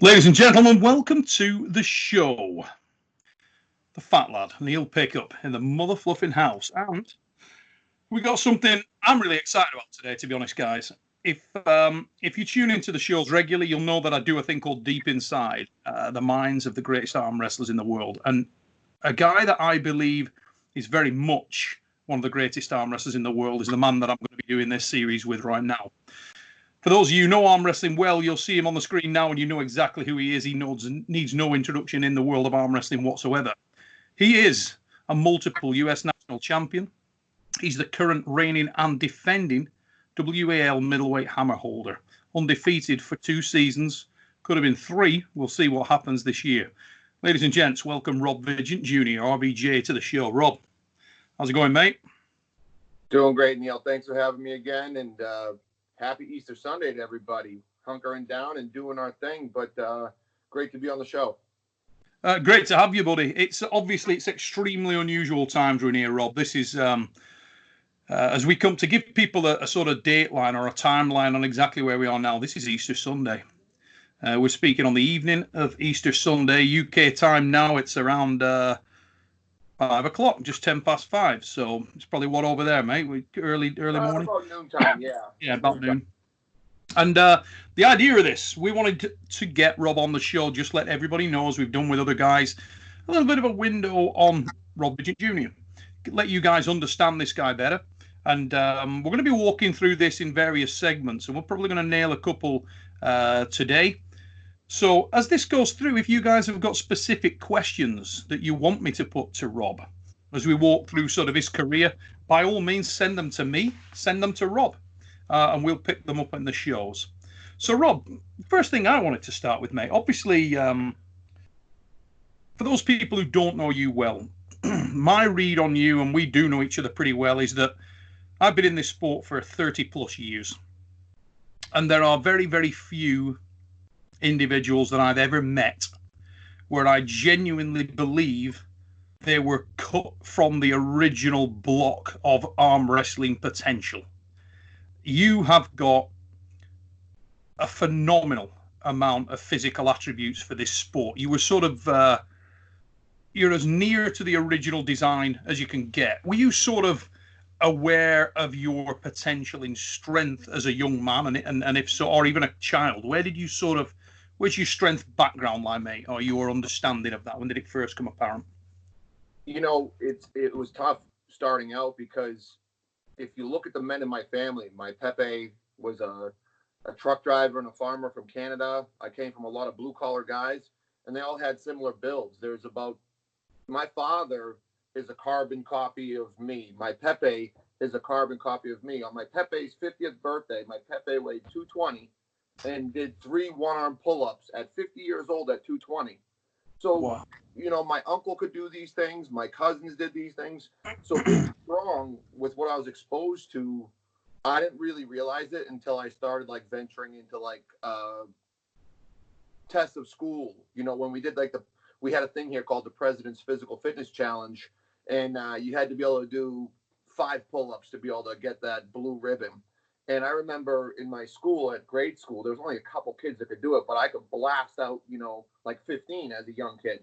Ladies and gentlemen, welcome to the show. The fat lad, Neil Pickup, in the mother fluffing house. And we got something I'm really excited about today, to be honest, guys. If you tune into the shows regularly, you'll know that I do a thing called Deep Inside, the minds of the greatest arm wrestlers in the world. And a guy that I believe is very much one of the greatest arm wrestlers in the world is the man that I'm going to be doing this series with right now. For those of you who know arm wrestling well, you'll see him on the screen now and you know exactly who he is. He needs no introduction in the world of arm wrestling whatsoever. He is a multiple US national champion. He's the current reigning and defending W.A.L. middleweight hammer holder. Undefeated for 2 seasons. Could have been 3. We'll see what happens this year. Ladies and gents, welcome Rob Vigeant Jr., R.V.J, to the show. Rob, how's it going, mate? Doing great, Neil. Thanks for having me again. And happy Easter Sunday to everybody. Hunkering down and doing our thing, but great to be on the show. Great to have you, buddy. It's extremely unusual times we're in here, Rob. This is as we come to give people a sort of dateline or a timeline on exactly where we are now. This is Easter Sunday. We're speaking on the evening of Easter Sunday, UK time now. It's around 5 o'clock, just 10 past 5. So it's probably what over there, mate? Early morning. About noontime, yeah. Yeah, about noon. And the idea of this, we wanted to get Rob on the show, just let everybody know, as we've done with other guys, a little bit of a window on Rob Vigeant Jr. Let you guys understand this guy better. And we're going to be walking through this in various segments, and we're probably going to nail a couple today. So as this goes through, if you guys have got specific questions that you want me to put to Rob as we walk through sort of his career, by all means, send them to me, send them to Rob. And we'll pick them up in the shows. So, Rob, first thing I wanted to start with, mate, obviously, for those people who don't know you well, my read on you, and we do know each other pretty well, is that I've been in this sport for 30 plus years. And there are very, very few individuals that I've ever met where I genuinely believe they were cut from the original block of arm wrestling potential. You have got a phenomenal amount of physical attributes for this sport. You were sort of, you're as near to the original design as you can get. Were you sort of aware of your potential in strength as a young man? And if so, or even a child, where's your strength background lie, mate? Or your understanding of that? When did it first come apparent? You know, it was tough starting out because if you look at the men in my family, my Pepe was a truck driver and a farmer from Canada. I came from a lot of blue-collar guys, and they all had similar builds. My father is a carbon copy of me. My Pepe is a carbon copy of me. On my Pepe's 50th birthday, my Pepe weighed 220 and did 3 one-arm pull-ups at 50 years old at 220. So, wow. You know, my uncle could do these things. My cousins did these things. So being strong with what I was exposed to, I didn't really realize it until I started like venturing into like tests of school. You know, when we did we had a thing here called the President's Physical Fitness Challenge, and you had to be able to do 5 pull-ups to be able to get that blue ribbon. And I remember in my school, at grade school, there was only a couple kids that could do it, but I could blast out, you know, like 15 as a young kid.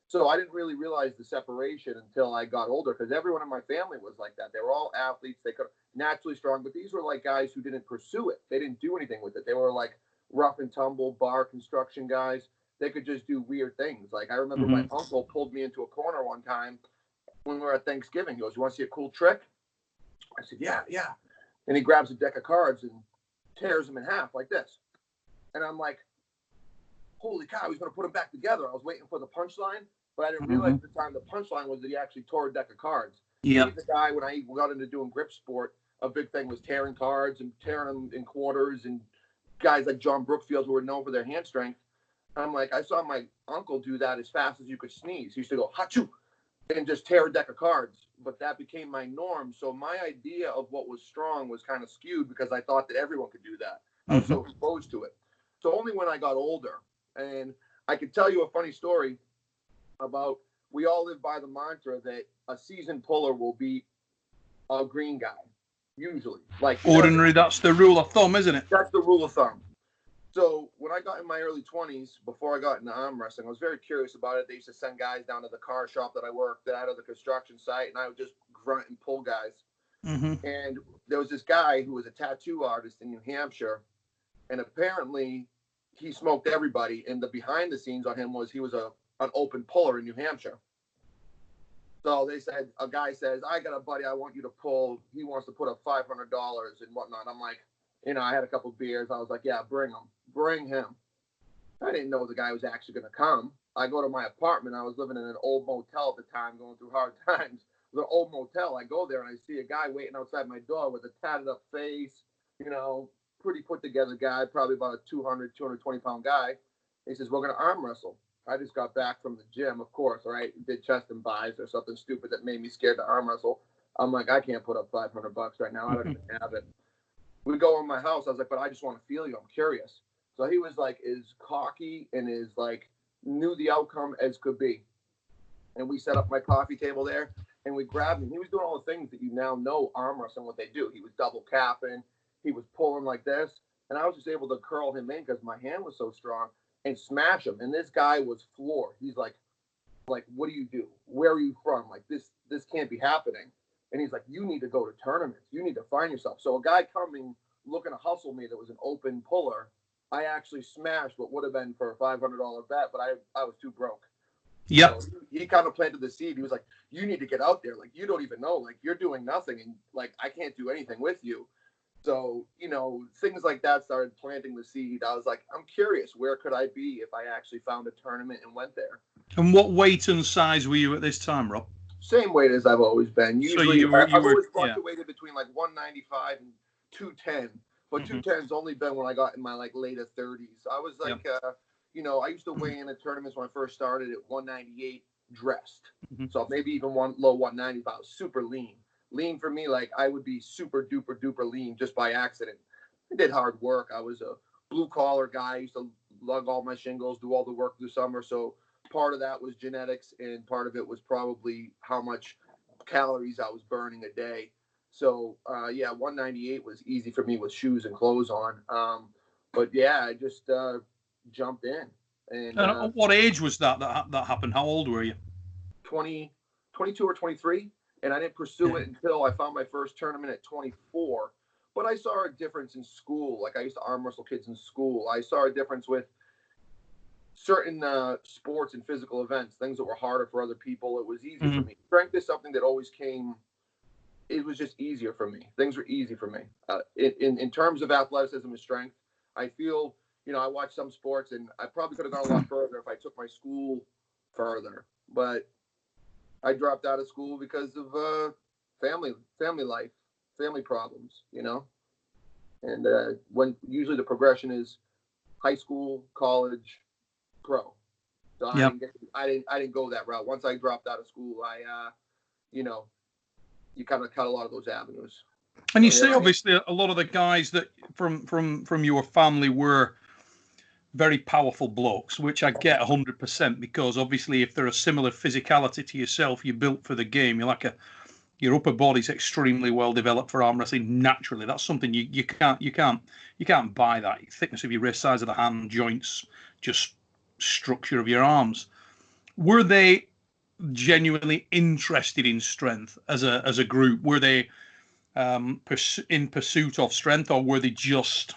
So I didn't really realize the separation until I got older, because everyone in my family was like that. They were all athletes. They could naturally strong, but these were like guys who didn't pursue it. They didn't do anything with it. They were like rough and tumble bar construction guys. They could just do weird things. Like I remember my uncle pulled me into a corner one time when we were at Thanksgiving. He goes, "You want to see a cool trick?" I said, yeah. And he grabs a deck of cards and tears them in half like this. And I'm like, holy cow, he's going to put them back together. I was waiting for the punchline, but I didn't realize at the time the punchline was that he actually tore a deck of cards. Yeah. He's the guy, when I got into doing grip sport, a big thing was tearing cards and tearing them in quarters, and guys like John Brookfield who were known for their hand strength. I'm like, I saw my uncle do that as fast as you could sneeze. He used to go, "Hachoo," and just tear a deck of cards. But that became my norm. So my idea of what was strong was kind of skewed because I thought that everyone could do that. I was so exposed to it. So only when I got older, and I could tell you a funny story about, we all live by the mantra that a seasoned puller will beat a green guy, usually. Like ordinary, that's the rule of thumb, isn't it? That's the rule of thumb. So when I got in my early 20s, before I got into arm wrestling, I was very curious about it. They used to send guys down to the car shop that I worked at, or the construction site, and I would just grunt and pull guys. Mm-hmm. And there was this guy who was a tattoo artist in New Hampshire, and apparently he smoked everybody. And the behind the scenes on him was he was an open puller in New Hampshire. So they said, a guy says, I got a buddy I want you to pull. He wants to put up $500 and whatnot. I'm like, I had a couple beers. I was like, yeah, bring him. I didn't know the guy was actually going to come. I go to my apartment. I was living in an old motel at the time, going through hard times. It was an old motel. I go there and I see a guy waiting outside my door with a tatted up face, pretty put together guy, probably about a 220 pound guy. He says, we're going to arm wrestle. I just got back from the gym, of course, right? Did chest and buys or something stupid that made me scared to arm wrestle. I'm like, I can't put up $500 right now. I don't even have it. We go in my house. I was like, but I just want to feel you. I'm curious. So he was like as cocky and as like knew the outcome as could be. And we set up my coffee table there and we grabbed him. He was doing all the things that you now know arm wrestling, what they do. He was double capping. He was pulling like this. And I was just able to curl him in because my hand was so strong and smash him. And this guy was floored. He's like, what do you do? Where are you from? Like this can't be happening. And he's like, you need to go to tournaments. You need to find yourself. So a guy coming looking to hustle me that was an open puller, I actually smashed what would have been for a $500 bet, but I was too broke. Yep. So he kind of planted the seed. He was like, you need to get out there. Like, you don't even know. Like, you're doing nothing. And, like, I can't do anything with you. So, things like that started planting the seed. I was like, I'm curious. Where could I be if I actually found a tournament and went there? And what weight and size were you at this time, Rob? Same weight as I've always been. Usually, so I've always fluctuated between, like, 195 and 210. But 210's only been when I got in my, like, later 30s. I was, like, I used to weigh in at tournaments when I first started at 198 dressed. So maybe even low 190, but I was super lean. Lean for me, like I would be super duper duper lean just by accident. I did hard work. I was a blue collar guy. I used to lug all my shingles, do all the work through summer. So part of that was genetics and part of it was probably how much calories I was burning a day. So 198 was easy for me with shoes and clothes on. But yeah, I just jumped in. And at what age was that happened? How old were you? 22 or 23. And I didn't pursue it until I found my first tournament at 24. But I saw a difference in school. Like I used to arm wrestle kids in school. I saw a difference with certain sports and physical events, things that were harder for other people. It was easy for me. Strength is something that always came. It was just easier for me. Things were easy for me. In terms of athleticism and strength, I feel, I watch some sports and I probably could have gone a lot further if I took my school further. But I dropped out of school because of family life, family problems, And when usually the progression is high school, college, pro. So I didn't go that route. Once I dropped out of school, you kind of cut a lot of those avenues. And you see, obviously, a lot of the guys that from your family were very powerful blokes, which I get 100%, because obviously if they're a similar physicality to yourself, you're built for the game. Your upper body's extremely well developed for arm wrestling naturally. That's something you can't buy that. Thickness of your wrist, size of the hand, joints, just structure of your arms. Were they genuinely interested in strength as a group? Were they in pursuit of strength, or were they just?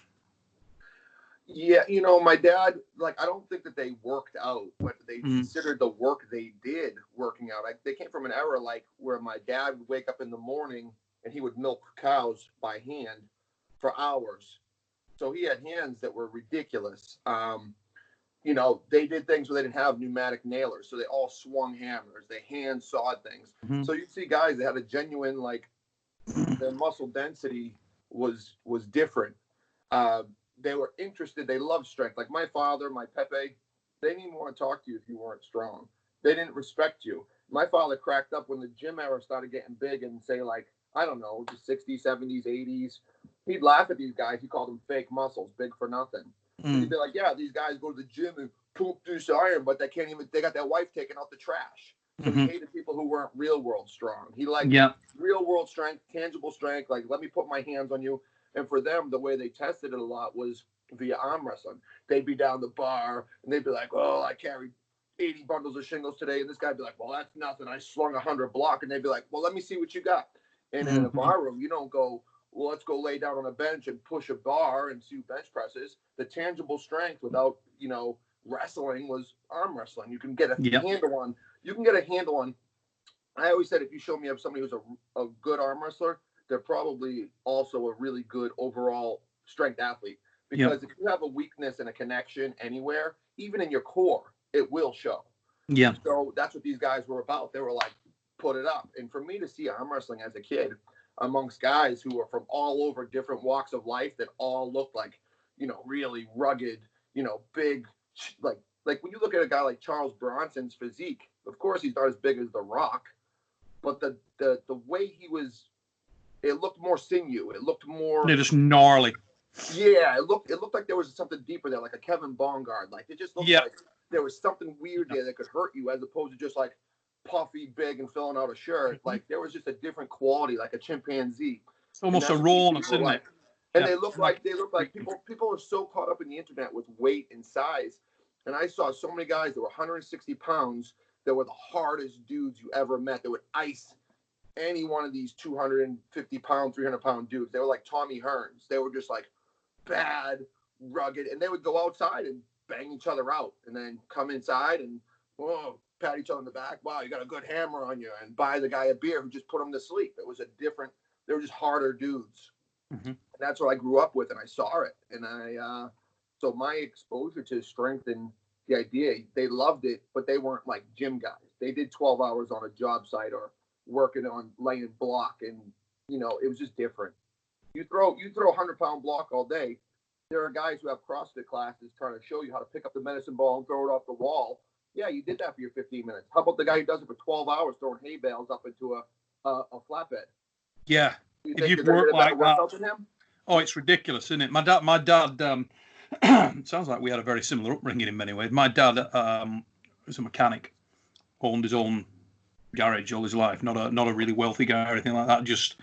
Yeah, my dad, I don't think that they worked out, but they considered the work they did working out. They came from an era where my dad would wake up in the morning and he would milk cows by hand for hours. So he had hands that were ridiculous. They did things where they didn't have pneumatic nailers, so they all swung hammers. They hand sawed things. So you'd see guys that had a genuine, their muscle density was different. They were interested. They loved strength. Like my father, my Pepe, they didn't even want to talk to you if you weren't strong. They didn't respect you. My father cracked up when the gym era started getting big and say, I don't know, the 60s, 70s, 80s. He'd laugh at these guys. He called them fake muscles, big for nothing. He'd be like, yeah, these guys go to the gym and pump this iron, but they got their wife taking out the trash. So he hated people who weren't real world strong. He liked real world strength, tangible strength. Let me put my hands on you. And for them, the way they tested it a lot was via arm wrestling. They'd be down the bar and they'd be like, "Oh, I carried 80 bundles of shingles today," and this guy'd be like, "Well, that's nothing. I slung 100 block," and they'd be like, "Well, let me see what you got." And in a bar room, you don't go, "Well, let's go lay down on a bench and push a bar and do bench presses." The tangible strength without, wrestling was arm wrestling. You can get a handle on. You can get a handle on. I always said, if you show me somebody who's a good arm wrestler, they're probably also a really good overall strength athlete. Because if you have a weakness and a connection anywhere, even in your core, it will show. Yeah. So that's what these guys were about. They were like, put it up. And for me to see arm wrestling as a kid amongst guys who are from all over different walks of life that all look like, really rugged, big, like when you look at a guy like Charles Bronson's physique, of course he's not as big as The Rock, but the way he was, it looked more sinew. It looked more. They're just gnarly. Yeah, it looked like there was something deeper there, like a Kevin Bongard. Like it just looked like there was something weird there that could hurt you, as opposed to just like puffy, big, and filling out a shirt. Like there was just a different quality, like a chimpanzee. It's almost a rawness, isn't it? And they look like people are so caught up in the internet with weight and size. And I saw so many guys that were 160 pounds that were the hardest dudes you ever met. That would ice any one of these 250 pound, 300 pound dudes. They were like Tommy Hearns. They were just like bad, rugged, and they would go outside and bang each other out, and then come inside and pat each other on the back. Wow, you got a good hammer on you, and buy the guy a beer who just put him to sleep. It was they were just harder dudes. And that's what I grew up with, and I saw it. And so my exposure to strength and the idea, they loved it, but they weren't like gym guys. They did 12 hours on a job site or working on laying block, and it was just different. You throw a 100-pound block all day. There are guys who have CrossFit classes trying to show you how to pick up the medicine ball and throw it off the wall. Yeah, you did that for your 15 minutes. How about the guy who does it for 12 hours throwing hay bales up into a flatbed? Yeah. If you've worked like that, oh, it's ridiculous, isn't it? My dad sounds like we had a very similar upbringing in many ways. My dad was a mechanic, owned his own garage all his life, not a really wealthy guy or anything like that, just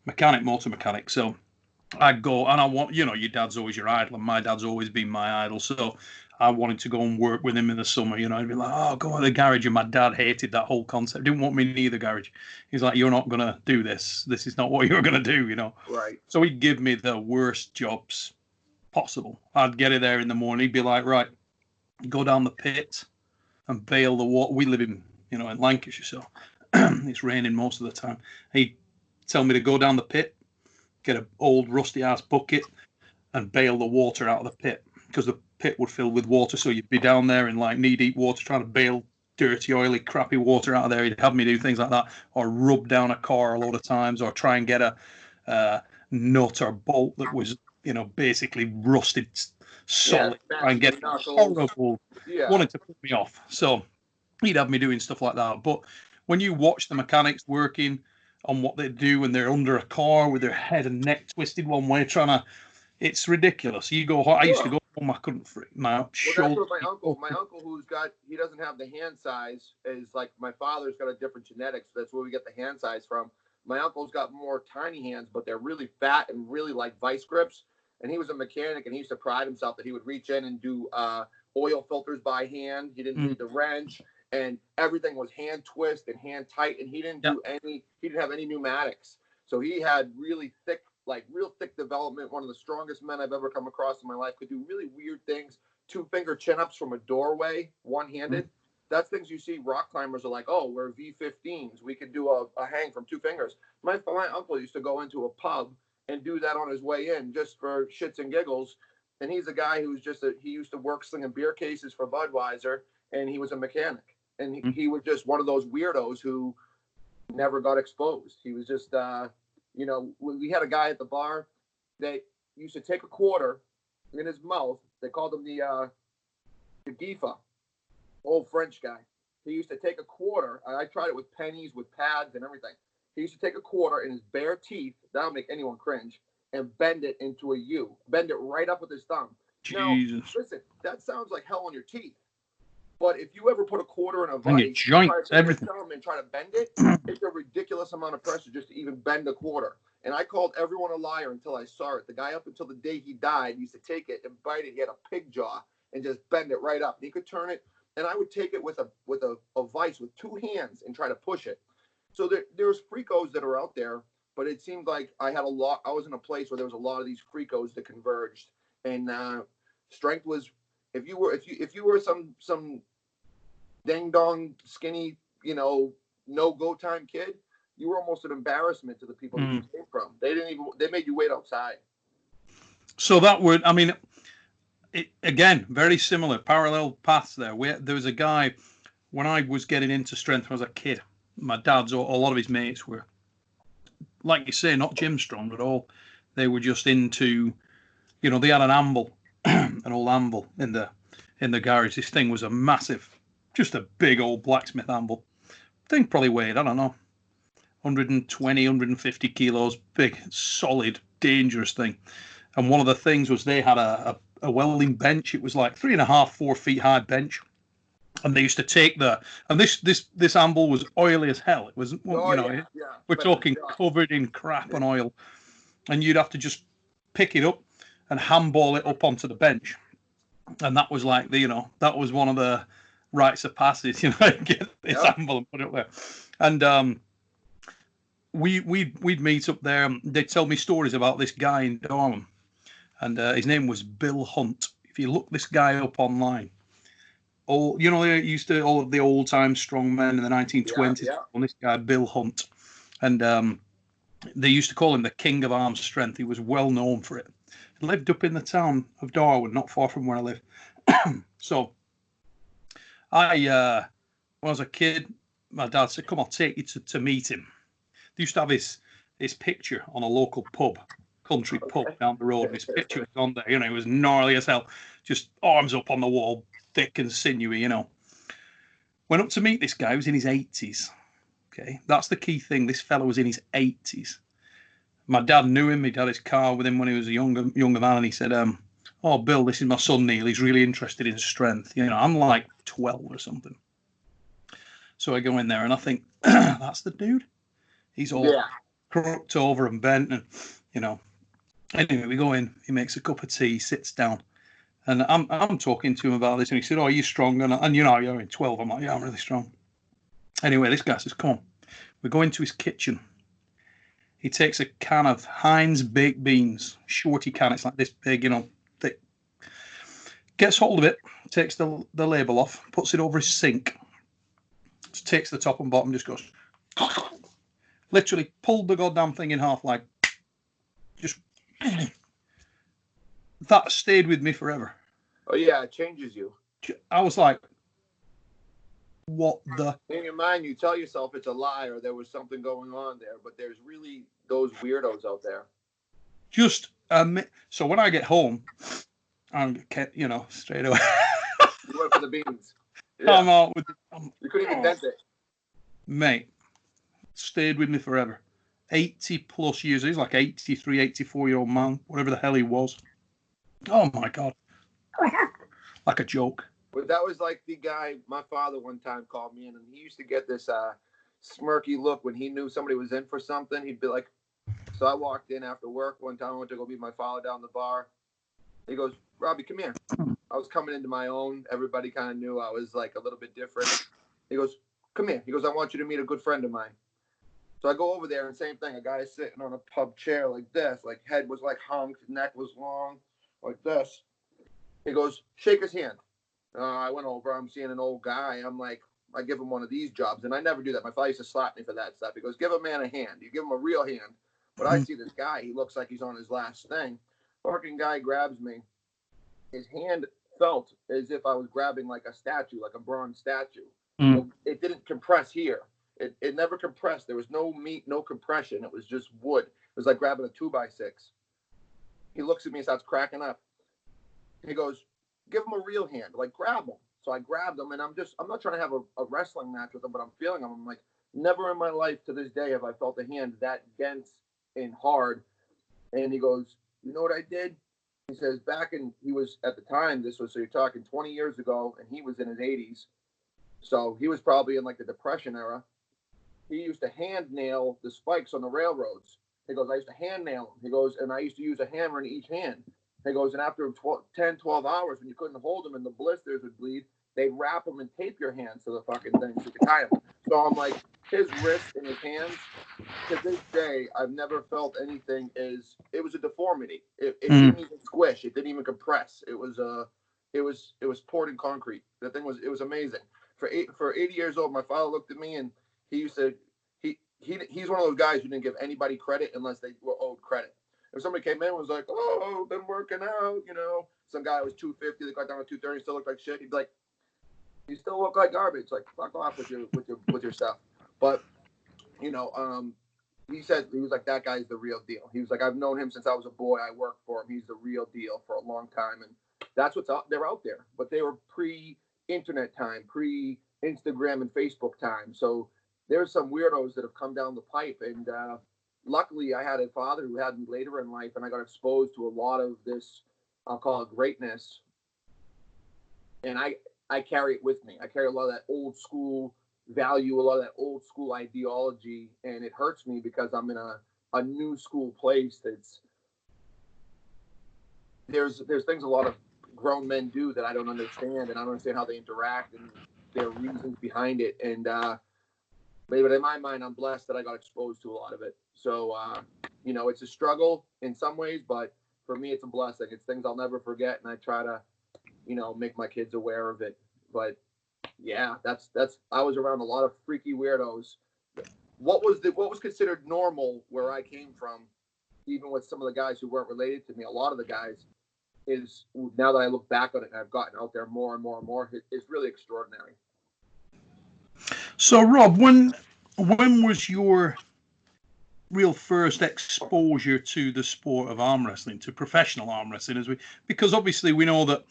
motor mechanic. So I'd go, and I want, your dad's always your idol, and my dad's always been my idol. So I wanted to go and work with him in the summer, I'd be like, oh, go to the garage. And my dad hated that whole concept, didn't want me near the garage. He's like, you're not going to do this. This is not what you're going to do, Right. So he'd give me the worst jobs possible. I'd get it there in the morning. He'd be like, right, go down the pit and bail the water. We live in Lancashire, so it's raining most of the time. He'd tell me to go down the pit, get an old rusty ass bucket, and bail the water out of the pit, because the pit would fill with water. So you'd be down there in like knee deep water trying to bail dirty, oily, crappy water out of there. He'd have me do things like that, or rub down a car a lot of times, or try and get a nut or bolt that was basically rusted solid, and get horrible. Wanted to put me off. So he'd have me doing stuff like that. But when you watch the mechanics working on what they do, and they're under a car with their head and neck twisted one way, it's ridiculous. You go, I used to go home, I couldn't freak my shoulder. Well, that's what my uncle he doesn't have the hand size, is like my father's got a different genetics. So that's where we get the hand size from. My uncle's got more tiny hands, but they're really fat and really like vice grips. And he was a mechanic, and he used to pride himself that he would reach in and do oil filters by hand. He didn't need the wrench, and everything was hand twist and hand tight. And he didn't he didn't have any pneumatics. So he had really thick, real thick development. One of the strongest men I've ever come across in my life. Could do really weird things. 2-finger chin-ups from a doorway, one-handed. That's things you see rock climbers are like, oh, we're V15s. We could do a hang from 2 fingers. My uncle used to go into a pub and do that on his way in just for shits and giggles. And he's a guy who's he used to work slinging beer cases for Budweiser, and he was a mechanic. And he was just one of those weirdos who never got exposed. He was just, we had a guy at the bar that used to take a quarter in his mouth. They called him the Gifa, old French guy. He used to take a quarter. I tried it with pennies, with pads and everything. He used to take a quarter in his bare teeth. That'll make anyone cringe. And bend it into a U. Bend it right up with his thumb. Jesus. Now, listen, that sounds like hell on your teeth. But if you ever put a quarter in a vice, joints, everything, and try to bend it, it's a ridiculous amount of pressure just to even bend a quarter. And I called everyone a liar until I saw it. The guy, up until the day he died, used to take it and bite it. He had a pig jaw and just bend it right up. And he could turn it, and I would take it with a vice with 2 hands and try to push it. So there's freakos that are out there, but it seemed like I was in a place where there was a lot of these freakos that converged, and strength was, if you were some ding dong skinny, no go time kid, you were almost an embarrassment to the people that you came from. They made you wait outside. So that would, I mean, again, very similar, parallel paths there. There was a guy, when I was getting into strength when I was a kid, my dad's, or a lot of his mates were, like you say, not gym strong at all. They were just into, they had an anvil, an old anvil in the garage. This thing was a massive, just a big old blacksmith anvil. Thing probably weighed, I don't know, 120, 150 kilos, big, solid, dangerous thing. And one of the things was they had a welding bench. It was like 3.5, 4 feet high bench. And they used to take and this anvil was oily as hell. It was, we're talking covered in crap and oil. And you'd have to just pick it up and handball it up onto the bench. And that was like, that was one of the rites of passage, get this anvil and put it up there. And we'd meet up there. They'd tell me stories about this guy in Darwin. And his name was Bill Hunt. If you look this guy up online, they used to, all of the old time strong men in the 1920s. On this guy Bill Hunt, and they used to call him the King of Arm Strength. He was well known for it. He lived up in the town of Darwin, not far from where I live. So, when I was a kid, my dad said, "Come, I'll take you to meet him." They used to have his picture on a local country pub down the road. His picture was on there. It was gnarly as hell, just arms up on the wall, thick and sinewy. Went up to meet this guy. He was in his 80s. Okay, that's the key thing. This fellow was in his 80s. My dad knew him. He'd had his car with him when he was a younger man, and he said, "Oh, Bill, this is my son Neil. He's really interested in strength." I'm like 12 or something. So I go in there and I think, that's the dude. He's all crooked over and bent, and Anyway, we go in. He makes a cup of tea, sits down, and I'm talking to him about this, and he said, "Oh, are you strong?" And you're in 12. I'm like, "Yeah, I'm really strong." Anyway, this guy says, "Come on." We go into his kitchen. He takes a can of Heinz baked beans, shorty can. It's like this big, thick. Gets hold of it, takes the label off, puts it over his sink, just takes the top and bottom, just goes, literally pulled the goddamn thing in half, like, just. That stayed with me forever. Oh yeah, it changes you. I was like, what the? In your mind, you tell yourself it's a lie or there was something going on there, but there's really those weirdos out there. Just so when I get home, I'm straight away. You went for the beans. Yeah. I'm out with. You couldn't even dent it, mate. Stayed with me forever. 80 plus years. He's like 83, 84-year-old man, whatever the hell he was. Oh my God. Like a joke. But that was like the guy, my father one time called me in, and he used to get this smirky look when he knew somebody was in for something. He'd be like, so I walked in after work one time. I went to go meet my father down the bar. He goes, "Robbie, come here." I was coming into my own. Everybody kind of knew I was like a little bit different. He goes, "Come here." He goes, "I want you to meet a good friend of mine." So I go over there, and same thing. A guy is sitting on a pub chair like this, like head was like hunked, neck was long, like this. He goes, "Shake his hand." I went over. I'm seeing an old guy. I'm like, I give him one of these jobs, and I never do that. My father used to slap me for that stuff. He goes, "Give a man a hand. You give him a real hand." But I see this guy. He looks like he's on his last thing. Fucking guy grabs me. His hand felt as if I was grabbing like a statue, like a bronze statue. It didn't compress here. It never compressed. There was no meat, no compression. It was just wood. It was like grabbing a 2x6. He looks at me and starts cracking up. He goes, "Give him a real hand. Like, grab him." So I grabbed him, and I'm not trying to have a wrestling match with him, but I'm feeling him. I'm like, never in my life to this day have I felt a hand that dense and hard. And he goes, "You know what I did?" He says, he was at the time, so you're talking 20 years ago, and he was in his 80s. So he was probably in like the Depression era. He used to hand nail the spikes on the railroads. He goes, I used to hand nail them. He goes, and I used to use a hammer in each hand. He goes, and after 10, 12 hours, when you couldn't hold them and the blisters would bleed, they'd wrap them and tape your hands to the fucking thing so you could tie them. So I'm like, his wrist and his hands, to this day, I've never felt anything as, it was a deformity. It didn't even squish. It didn't even compress. It was poured in concrete. The thing was, it was amazing. For 80 years old, my father looked at me and he used to, he's one of those guys who didn't give anybody credit unless they were owed credit. If somebody came in and was like, oh, been working out, you know, some guy was 250, they got down to 230, still looked like shit. He'd be like, you still look like garbage. Like, fuck off with your stuff. But, you know, he said, he was like, that guy's the real deal. He was like, I've known him since I was a boy. I worked for him. He's the real deal for a long time. And that's what's out. They're out there. But they were pre-internet time, pre-Instagram and Facebook time. So there's some weirdos that have come down the pipe. And luckily, I had a father who had me later in life, and I got exposed to a lot of this, I'll call it greatness. And I carry it with me. I carry a lot of that old school value, a lot of that old school ideology, and it hurts me because I'm in a new school place that's, there's things a lot of grown men do that I don't understand, and I don't understand how they interact and their reasons behind it. And but in my mind, I'm blessed that I got exposed to a lot of it. So, you know, it's a struggle in some ways, but for me, it's a blessing. It's things I'll never forget, and I try to, you know, make my kids aware of it. But yeah, that's I was around a lot of freaky weirdos. What was considered normal where I came from, even with some of the guys who weren't related to me, a lot of the guys, is, now that I look back on it and I've gotten out there more and more and more, it's really extraordinary. So, Rob, when was your real first exposure to the sport of arm wrestling, to professional arm wrestling? Because obviously we know that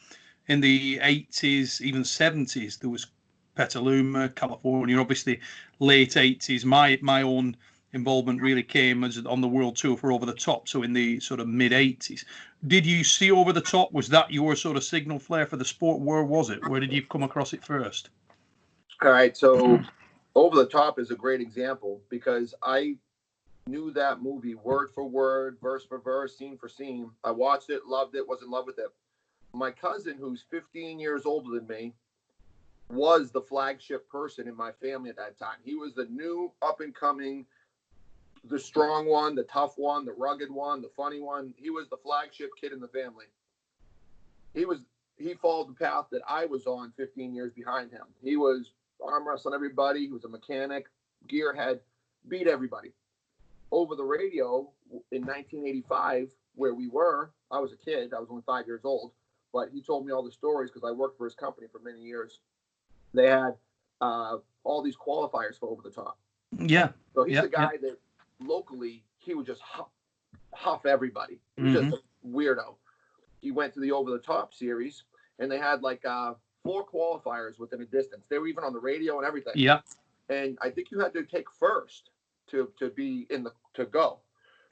in the 80s, even 70s, there was Petaluma, California. Obviously, late 80s, my own involvement really came as on the world tour for Over the Top. So in the sort of mid 80s, did you see Over the Top? Was that your sort of signal flare for the sport? Where was it? Where did you come across it first? All right, so Over the Top is a great example because I knew that movie word for word, verse for verse, scene for scene. I watched it, loved it, was in love with it. My cousin, who's 15 years older than me, was the flagship person in my family at that time. He was the new up-and-coming, the strong one, the tough one, the rugged one, the funny one. He was the flagship kid in the family. He followed the path that I was on 15 years behind him. He was arm wrestling everybody. He was a mechanic, gearhead, beat everybody. Over the radio in 1985, where we were, I was a kid. I was only 5 years old. But he told me all the stories because I worked for his company for many years. They had all these qualifiers for Over the Top. Yeah. So he's a guy that locally, he would just huff everybody. He was just a weirdo. He went to the Over the Top series, and they had like 4 qualifiers within a distance. They were even on the radio and everything. Yeah. And I think you had to take first to be in to go.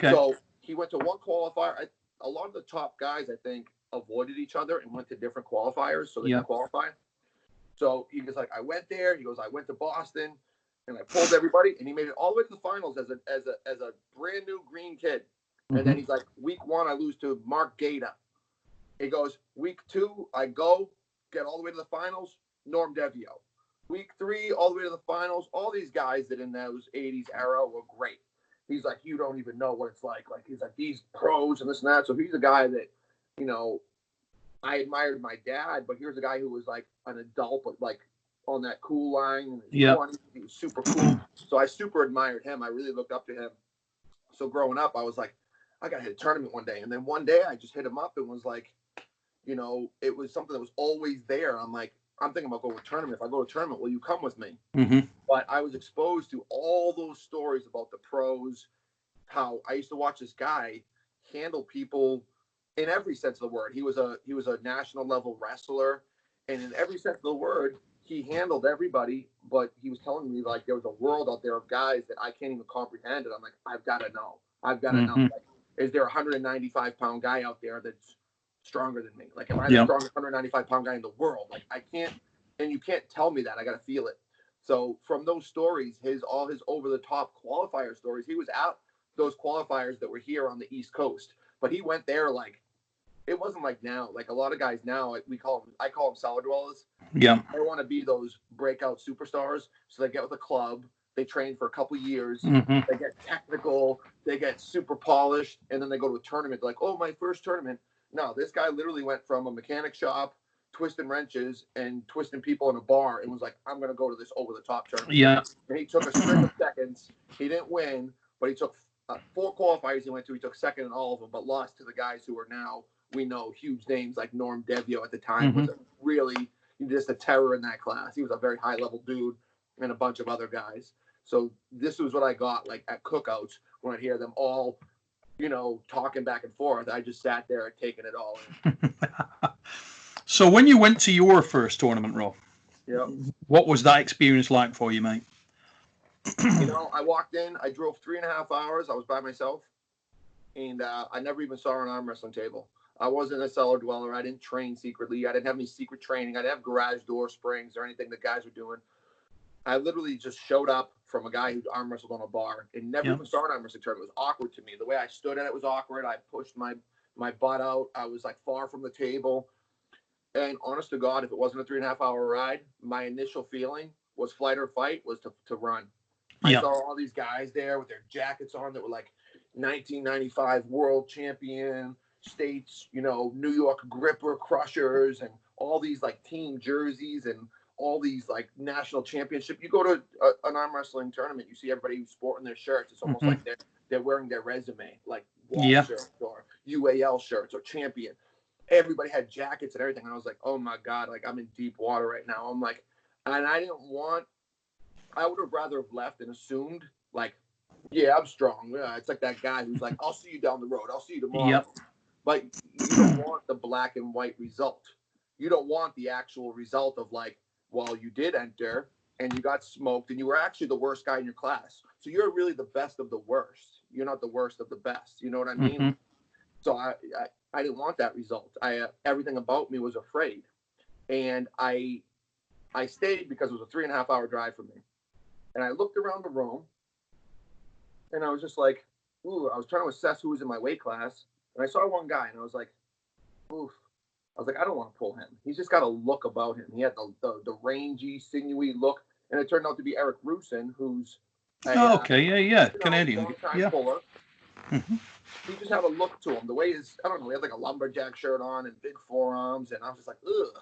Okay. So he went to one qualifier. A lot of the top guys, I think, avoided each other and went to different qualifiers so they could qualify. So he was like, I went there. He goes, I went to Boston, and I pulled everybody, and he made it all the way to the finals as a brand new green kid. And then he's like, week 1, I lose to Mark Gaeta. He goes, week 2, I go, get all the way to the finals, Norm Devio. Week 3, all the way to the finals. All these guys that in those 80s era were great. He's like, you don't even know what it's like. Like, he's like, these pros and this and that. So he's a guy that, you know, I admired my dad, but here's a guy who was like an adult, but like on that cool line. Yeah. He was super cool. So I super admired him. I really looked up to him. So growing up, I was like, I got to hit a tournament one day. And then one day I just hit him up and was like, you know, it was something that was always there. I'm like, I'm thinking about going to a tournament. If I go to a tournament, will you come with me? But I was exposed to all those stories about the pros, how I used to watch this guy handle people in every sense of the word. He was a national level wrestler, and in every sense of the word, he handled everybody. But he was telling me like there was a world out there of guys that I can't even comprehend. And I'm like, I've got to know. Know. Like, is there a 195-pound guy out there that's stronger than me? Like, am I the strongest 195-pound guy in the world? Like, I can't, and you can't tell me that. I got to feel it. So from those stories, all his over the top qualifier stories, he was out. those qualifiers that were here on the East Coast. But he went there like, it wasn't like now. Like a lot of guys now, I call them cellar dwellers. Yeah. They want to be those breakout superstars. So they get with a club. They train for a couple years. Mm-hmm. They get technical. They get super polished. And then they go to a tournament. They're like, oh, my first tournament. No, this guy literally went from a mechanic shop, twisting wrenches and twisting people in a bar, and was like, I'm going to go to this over-the-top tournament. Yeah. And he took a string of seconds. He didn't win, but he took 4 qualifiers he went to. He took second in all of them, but lost to the guys who are now, we know, huge names like Norm Devio at the time was really just a terror in that class. He was a very high-level dude, and a bunch of other guys. So this was what I got like at cookouts when I'd hear them all, you know, talking back and forth. I just sat there taking it all in. So when you went to your first tournament, Rob, what was that experience like for you, mate? You know, I walked in, I drove 3.5 hours. I was by myself, and I never even saw an arm wrestling table. I wasn't a cellar dweller. I didn't train secretly. I didn't have any secret training. I didn't have garage door springs or anything that guys were doing. I literally just showed up from a guy who arm wrestled on a bar and never even saw an arm wrestling tournament. It was awkward to me. The way I stood at it was awkward. I pushed my butt out. I was like far from the table. And honest to God, if it wasn't a 3.5 hour ride, my initial feeling was flight or fight was to run. I saw all these guys there with their jackets on that were like 1995 world champion states, you know, New York gripper crushers, and all these like team jerseys and all these like national championship. You go to an arm wrestling tournament, you see everybody sporting their shirts. It's almost like they're wearing their resume, like W.A.L shirts or U.A.L shirts or champion. Everybody had jackets and everything. And I was like, oh my God, like I'm in deep water right now. I'm like, and I would have rather have left and assumed like, yeah, I'm strong. Yeah, it's like that guy who's like, I'll see you down the road. I'll see you tomorrow. But you don't want the black and white result. You don't want the actual result of like, well, you did enter and you got smoked and you were actually the worst guy in your class. So you're really the best of the worst. You're not the worst of the best. You know what I mean? So I didn't want that result. Everything about me was afraid. And I stayed because it was a 3.5 hour drive for me. And I looked around the room and I was just like, ooh, I was trying to assess who was in my weight class. And I saw one guy and I was like, oof. I was like, I don't want to pull him. He's just got a look about him. He had the rangy, sinewy look. And it turned out to be Eric Rusin, who's Canadian. Puller. He just had a look to him. The way I don't know, he had like a lumberjack shirt on and big forearms. And I was just like, ugh.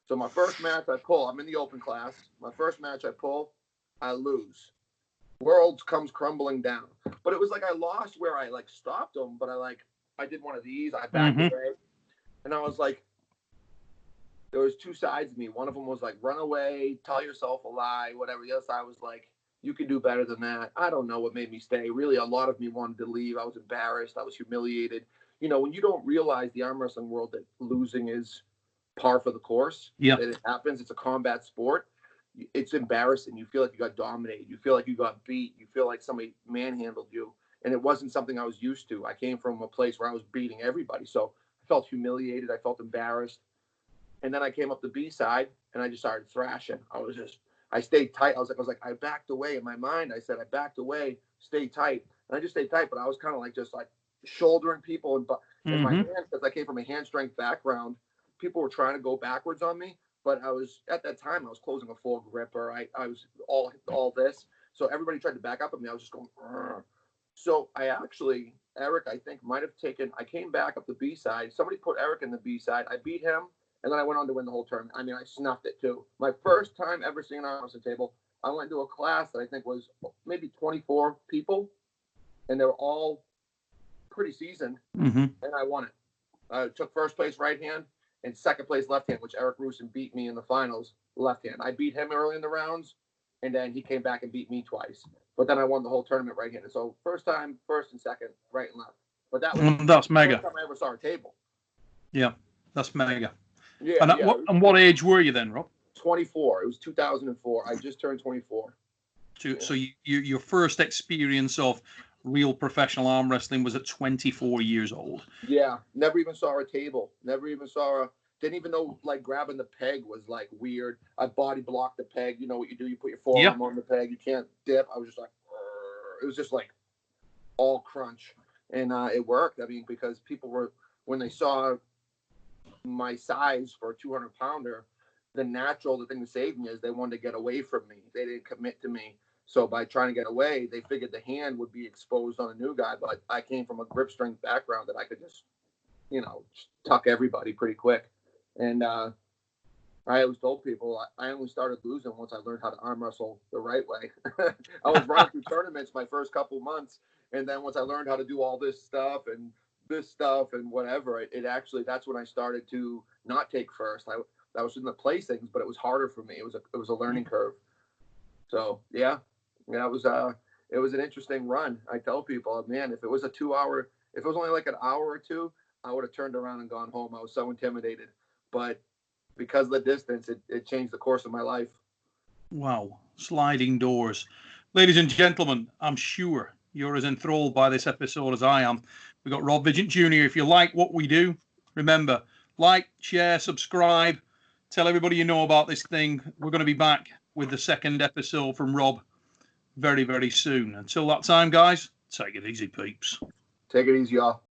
So my first match I pull, I'm in the open class. My first match I pull, I lose. Worlds comes crumbling down. But it was like I lost where I like stopped him, but I did one of these. I backed away. And I was like, there was 2 sides of me. One of them was like, run away, tell yourself a lie, whatever. The other side was like, you can do better than that. I don't know what made me stay. Really, a lot of me wanted to leave. I was embarrassed. I was humiliated. You know, when you don't realize the arm wrestling world that losing is par for the course, that it happens. It's a combat sport. It's embarrassing. You feel like you got dominated. You feel like you got beat. You feel like somebody manhandled you. And it wasn't something I was used to. I came from a place where I was beating everybody. So I felt humiliated. I felt embarrassed. And then I came up the B side and I just started thrashing. I stayed tight. I was like, I backed away in my mind. I said, I backed away, stay tight. And I just stayed tight, but I was kind of like, just like shouldering people and my hands, because I came from a hand strength background, people were trying to go backwards on me. But at that time, I was closing a full gripper. I was all this. So everybody tried to back up at me. I was just going, Rrr. So Eric, I think I came back up the B side. Somebody put Eric in the B side. I beat him. And then I went on to win the whole tournament. I mean, I snuffed it too. My first time ever seeing an arm wrestling table, I went to a class that I think was maybe 24 people. And they were all pretty seasoned. And I won it. I took first place right hand and second place left hand, which Eric Rusin beat me in the finals left hand. I beat him early in the rounds, and then he came back and beat me twice. But then I won the whole tournament right handed. So first and second, right and left. But that's mega. The first time I ever saw a table. Yeah, that's mega. Yeah. And what age were you then, Rob? 24. It was 2004. I just turned 24. So your first experience of real professional arm wrestling was at 24 years old. Yeah, never even saw a table. Didn't even know like grabbing the peg was like weird. I body blocked the peg. You know what you do? You put your forearm on the peg. You can't dip. I was just like, it was just like, all crunch, and it worked. I mean, because people were, when they saw my size for a 200-pounder, the thing that saved me is they wanted to get away from me. They didn't commit to me. So by trying to get away, they figured the hand would be exposed on a new guy. But I came from a grip strength background that I could just, tuck everybody pretty quick. And I always told people I only started losing once I learned how to arm wrestle the right way. I was running through tournaments my first couple months, and then once I learned how to do all this stuff and whatever, it actually, that's when I started to not take first. I was in the place things, but it was harder for me. It was a learning curve. So yeah, it was an interesting run. I tell people, man, if it was if it was only like an hour or two, I would have turned around and gone home. I was so intimidated, but because of the distance, it changed the course of my life. Wow, sliding doors. Ladies and gentlemen, I'm sure you're as enthralled by this episode as I am. We've got Rob Vigeant Jr. If you like what we do, remember, like, share, subscribe, tell everybody you know about this thing. We're going to be back with the second episode from Rob very, very soon. Until that time, guys, take it easy, peeps. Take it easy, y'all.